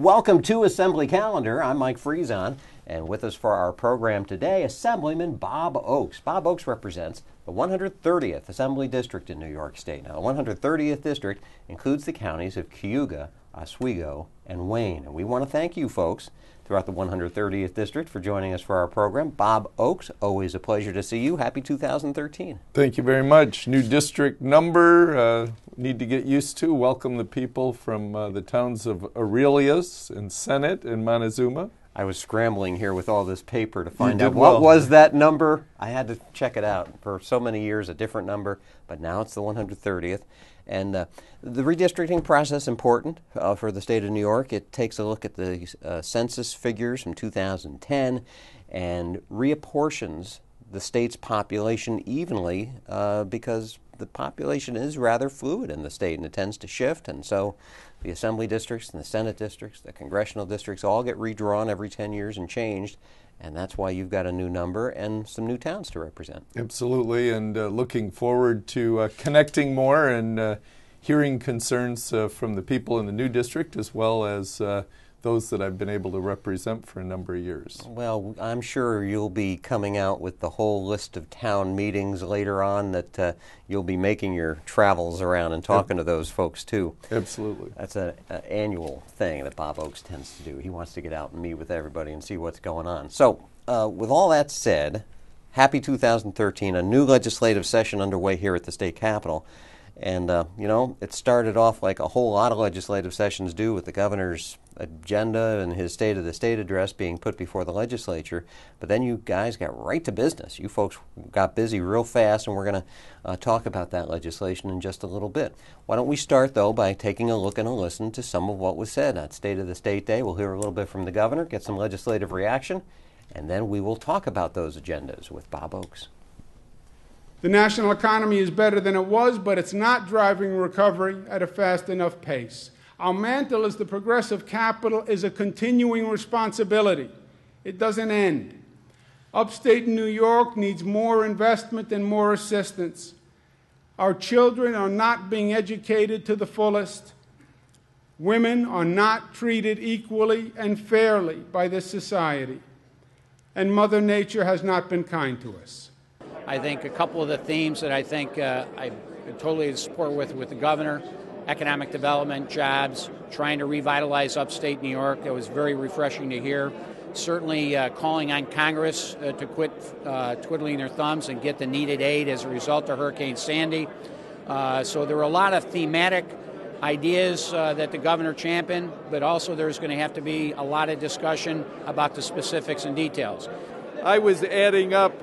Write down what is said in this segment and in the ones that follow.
Welcome to Assembly Calendar. I'm Mike Friesen, and with us for our program today, Assemblyman Bob Oaks. Bob Oaks represents the 130th Assembly District in New York State. Now, the 130th District includes the counties of Cayuga, Oswego, and Wayne. And we want to thank you folks throughout the 130th District for joining us for our program. Bob Oaks, always a pleasure to see you. Happy 2013. Thank you very much. New district number, need to get used to. Welcome the people from the towns of Aurelius and Senate and Montezuma. I was scrambling here with all this paper to find out what was that number. I had to check it out. For so many years, a different number, but now it's the 130th. And the redistricting process important for the state of New York. It takes a look at the census figures from 2010 and reapportions the state's population evenly because the population is rather fluid in the state and it tends to shift. And so the assembly districts and the Senate districts, the congressional districts all get redrawn every 10 years and changed. And that's why you've got a new number and some new towns to represent. Absolutely, and looking forward to connecting more and hearing concerns from the people in the new district as well as those that I've been able to represent for a number of years. Well, I'm sure you'll be coming out with the whole list of town meetings later on that you'll be making your travels around and talking to those folks too. Absolutely. That's an annual thing that Bob Oaks tends to do. He wants to get out and meet with everybody and see what's going on. So, with all that said, happy 2013, a new legislative session underway here at the state capitol. And, you know, it started off like a whole lot of legislative sessions do with the governor's agenda and his State of the State address being put before the legislature. But then you guys got right to business. You folks got busy real fast, and we're going to talk about that legislation in just a little bit. Why don't we start, though, by taking a look and a listen to some of what was said at State of the State Day. We'll hear a little bit from the governor, get some legislative reaction, and then we will talk about those agendas with Bob Oaks. The national economy is better than it was, but it's not driving recovery at a fast enough pace. Our mantle as the progressive capital is a continuing responsibility. It doesn't end. Upstate New York needs more investment and more assistance. Our children are not being educated to the fullest. Women are not treated equally and fairly by this society. And Mother Nature has not been kind to us. I think a couple of the themes that I think I totally support with the governor, economic development, jobs, trying to revitalize upstate New York. It was very refreshing to hear. Certainly calling on Congress to quit twiddling their thumbs and get the needed aid as a result of Hurricane Sandy. So there were a lot of thematic ideas that the governor championed, but also there's going to have to be a lot of discussion about the specifics and details. I was adding up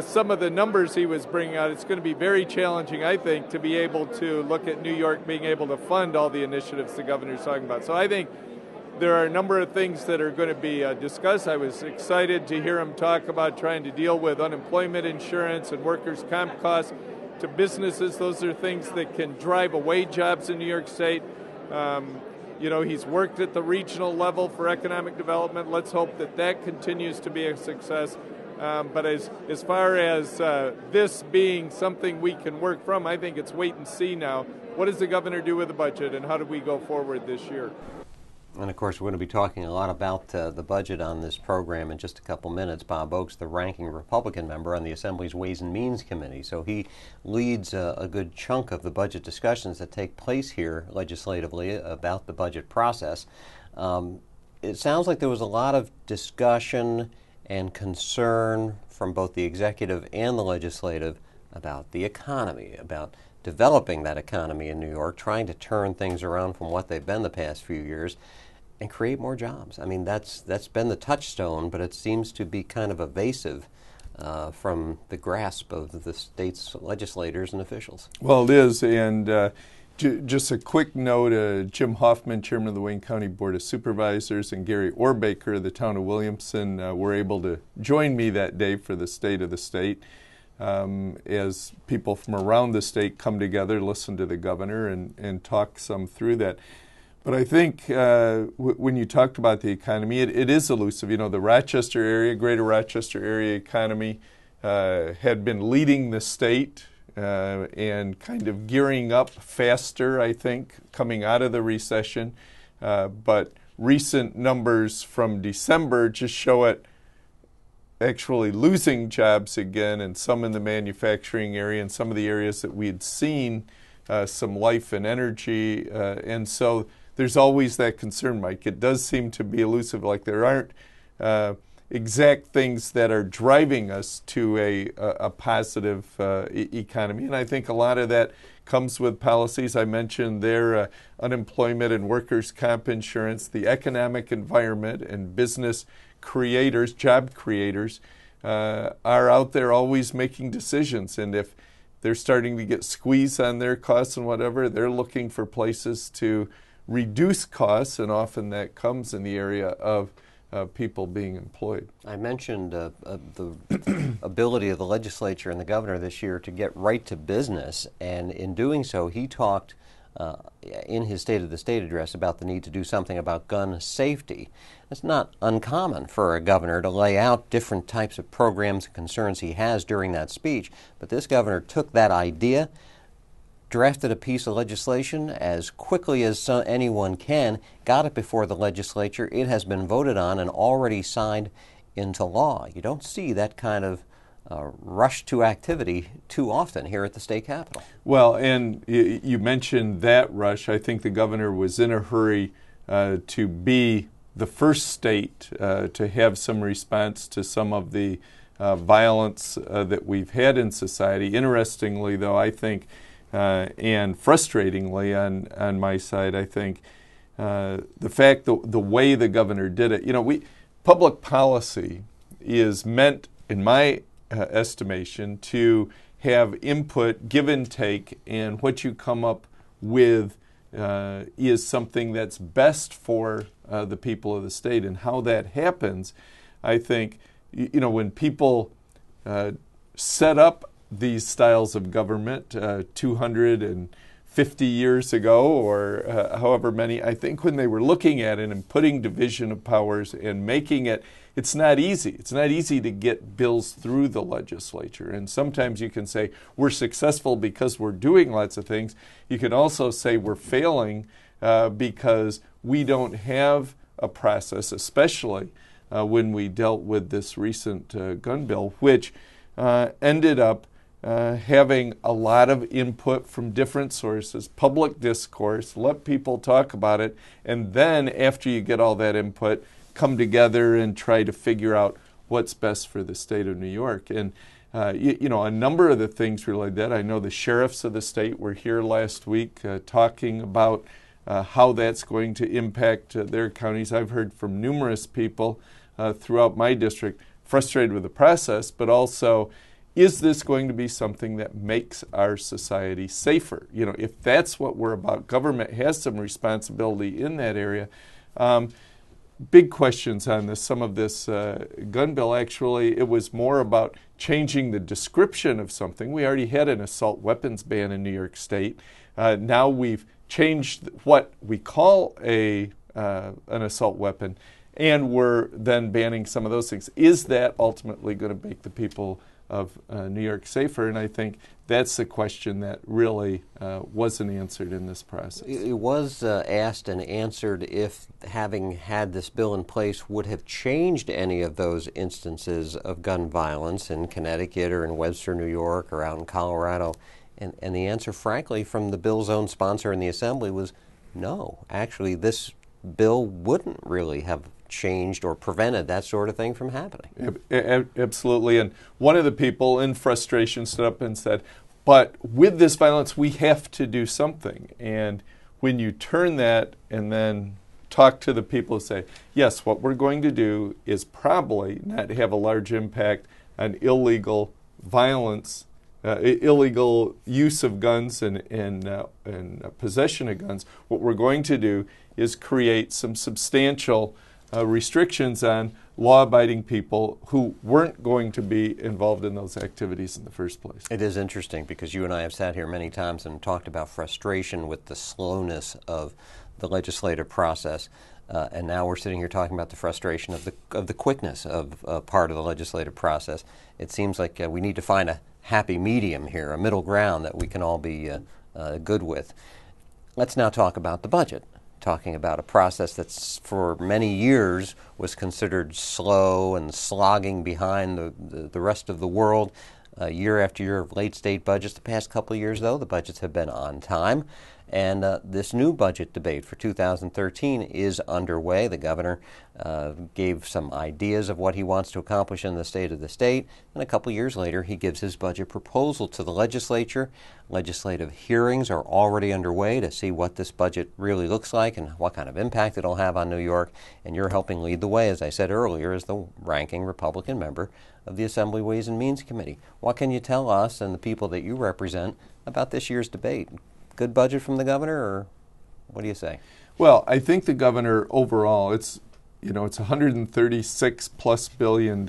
some of the numbers he was bringing out. It's going to be very challenging, I think, to be able to look at New York being able to fund all the initiatives the governor's talking about. So I think there are a number of things that are going to be discussed. I was excited to hear him talk about trying to deal with unemployment insurance and workers' comp costs to businesses. Those are things that can drive away jobs in New York State. You know, he's worked at the regional level for economic development. Let's hope that that continues to be a success. But as far as this being something we can work from, I think it's wait and see now. What does the governor do with the budget, and how do we go forward this year? And, of course, we're going to be talking a lot about the budget on this program in just a couple minutes. Bob Oaks, the ranking Republican member on the Assembly's Ways and Means Committee, so he leads a good chunk of the budget discussions that take place here legislatively about the budget process. It sounds like there was a lot of discussion and concern from both the executive and the legislative about the economy, about developing that economy in New York, trying to turn things around from what they've been the past few years and create more jobs. I mean, that's been the touchstone, but it seems to be kind of evasive from the grasp of the state's legislators and officials. Well, it is, and just a quick note, Jim Hoffman, chairman of the Wayne County Board of Supervisors, and Gary Orbaker of the town of Williamson were able to join me that day for the State of the State. As people from around the state come together, listen to the governor and talk some through that. But I think when you talked about the economy, it is elusive. You know, the Rochester area, greater Rochester area economy had been leading the state and kind of gearing up faster, I think, coming out of the recession. But recent numbers from December just show it actually losing jobs again, and some in the manufacturing area and some of the areas that we had seen some life and energy. And so there's always that concern, Mike. It does seem to be elusive, like there aren't exact things that are driving us to a positive economy. And I think a lot of that comes with policies. I mentioned their unemployment and workers' comp insurance, the economic environment and business creators, job creators, are out there always making decisions. And if they're starting to get squeezed on their costs and whatever, they're looking for places to reduce costs, and often that comes in the area of people being employed. I mentioned the ability of the legislature and the governor this year to get right to business, and in doing so, he talked in his State of the State address about the need to do something about gun safety. It's not uncommon for a governor to lay out different types of programs and concerns he has during that speech, but this governor took that idea, drafted a piece of legislation as quickly as anyone can, got it before the legislature. It has been voted on and already signed into law. You don't see that kind of rush to activity too often here at the state capitol. Well, and you mentioned that rush. I think the governor was in a hurry to be the first state to have some response to some of the violence that we've had in society. Interestingly, though, I think, and frustratingly on my side, I think the fact that the way the governor did it, public policy is meant, in my estimation, to have input, give and take, and what you come up with is something that's best for the people of the state. And how that happens, I think, when people set up these styles of government 250 years ago, or however many, I think when they were looking at it and putting division of powers and making it, it's not easy. It's not easy to get bills through the legislature. And sometimes you can say we're successful because we're doing lots of things. You can also say we're failing because we don't have a process, especially when we dealt with this recent gun bill, which ended up having a lot of input from different sources, public discourse, let people talk about it, and then after you get all that input, come together and try to figure out what's best for the state of New York. And a number of the things related to that, I know the sheriffs of the state were here last week talking about how that's going to impact their counties. I've heard from numerous people throughout my district frustrated with the process, but also, is this going to be something that makes our society safer? If that's what we're about, government has some responsibility in that area. Big questions on this. Some of this gun bill, actually, it was more about changing the description of something. We already had an assault weapons ban in New York State. Now we've changed what we call an assault weapon, and we're then banning some of those things. Is that ultimately going to make the people of New York safer? And I think that's the question that really wasn't answered in this process. It was asked and answered if having had this bill in place would have changed any of those instances of gun violence in Connecticut or in Webster, New York, or out in Colorado. And the answer, frankly, from the bill's own sponsor in the Assembly was no. Actually, this bill wouldn't really have changed or prevented that sort of thing from happening. Absolutely. And one of the people in frustration stood up and said, but with this violence, we have to do something. And when you turn that and then talk to the people who say, yes, what we're going to do is probably not have a large impact on illegal violence, illegal use of guns and possession of guns. What we're going to do is create some substantial restrictions on law-abiding people who weren't going to be involved in those activities in the first place. It is interesting because you and I have sat here many times and talked about frustration with the slowness of the legislative process, and now we're sitting here talking about the frustration of the quickness of part of the legislative process. It seems like we need to find a happy medium here, a middle ground that we can all be good with. Let's now talk about the budget. talking about a process that's for many years was considered slow and slogging behind the rest of the world. Year after year of late state budgets. The past couple of years, though, the budgets have been on time. And this new budget debate for 2013 is underway. The governor gave some ideas of what he wants to accomplish in the state of the state. And a couple years later, he gives his budget proposal to the legislature. Legislative hearings are already underway to see what this budget really looks like and what kind of impact it'll have on New York. And you're helping lead the way, as I said earlier, as the ranking Republican member of the Assembly Ways and Means Committee. What can you tell us and the people that you represent about this year's debate? Good budget from the governor, or what do you say? Well, I think the governor overall, it's $136+ billion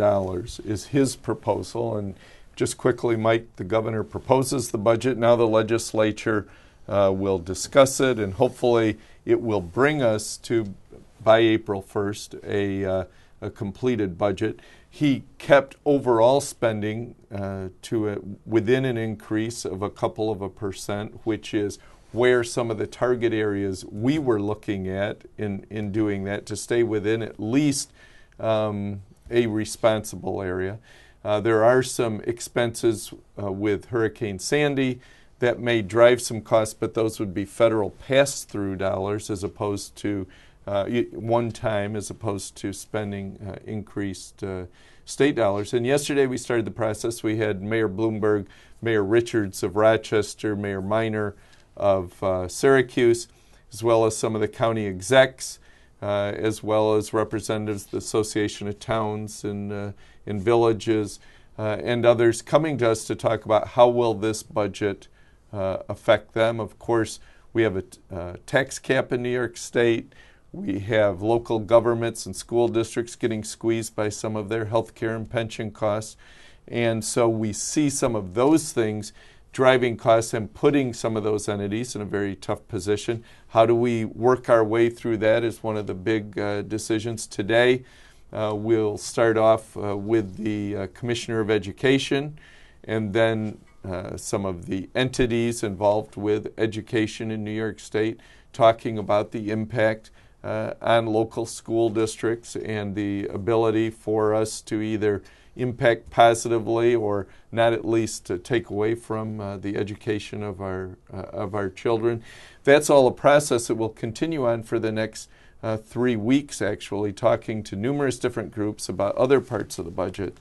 is his proposal. And just quickly, Mike, the governor proposes the budget. Now the legislature will discuss it, and hopefully it will bring us to, by April 1st, a completed budget. He kept overall spending within an increase of a couple of %, which is where some of the target areas we were looking at in doing that, to stay within at least a responsible area. There are some expenses with Hurricane Sandy that may drive some costs, but those would be federal pass-through dollars as opposed to one time, as opposed to spending increased state dollars. And yesterday we started the process. We had Mayor Bloomberg, Mayor Richards of Rochester, Mayor Minor of Syracuse, as well as some of the county execs, as well as representatives of the Association of Towns and Villages, and others coming to us to talk about how will this budget affect them. Of course, we have a tax cap in New York State. We have local governments and school districts getting squeezed by some of their health care and pension costs. And so we see some of those things driving costs and putting some of those entities in a very tough position. How do we work our way through that is one of the big decisions. Today, we'll start off with the Commissioner of Education, and then some of the entities involved with education in New York State, talking about the impact on local school districts and the ability for us to either impact positively or not, at least to take away from the education of our children. That's all a process that will continue on for the next 3 weeks, actually, talking to numerous different groups about other parts of the budget,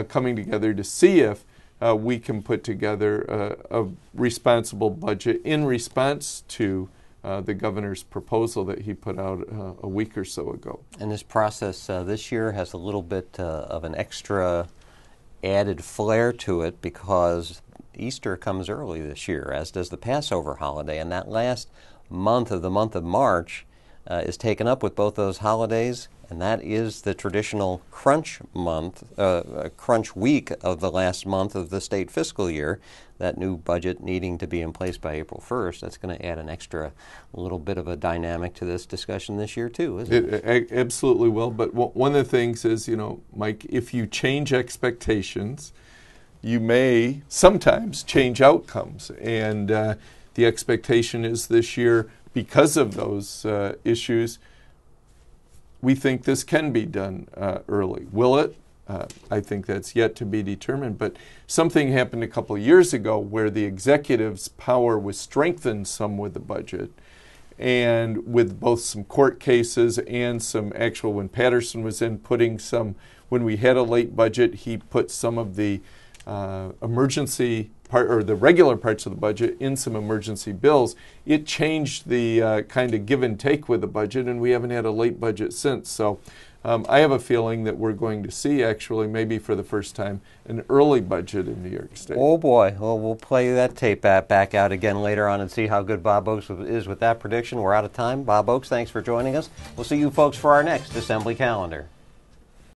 coming together to see if we can put together a responsible budget in response to the governor's proposal that he put out a week or so ago. And this process this year has a little bit of an extra added flair to it because Easter comes early this year, as does the Passover holiday, and that last month of March is taken up with both those holidays, and that is the traditional crunch month, crunch week of the last month of the state fiscal year. That new budget needing to be in place by April 1st, that's going to add an extra little bit of a dynamic to this discussion this year too, isn't it? It absolutely will, but one of the things is, Mike, if you change expectations, you may sometimes change outcomes, and the expectation is this year, because of those issues, we think this can be done early. Will it? I think that's yet to be determined. But something happened a couple of years ago where the executive's power was strengthened some with the budget, and with both some court cases and some actual, when Patterson was in, when we had a late budget, he put some of the emergency part, or the regular parts of the budget, in some emergency bills. It changed the kind of give and take with the budget, and we haven't had a late budget since. So I have a feeling that we're going to see, actually, maybe for the first time, an early budget in New York State. Oh boy, well, we'll play that tape back out again later on and see how good Bob Oaks is with that prediction. We're out of time. Bob Oaks, thanks for joining us. We'll see you folks for our next Assembly Calendar.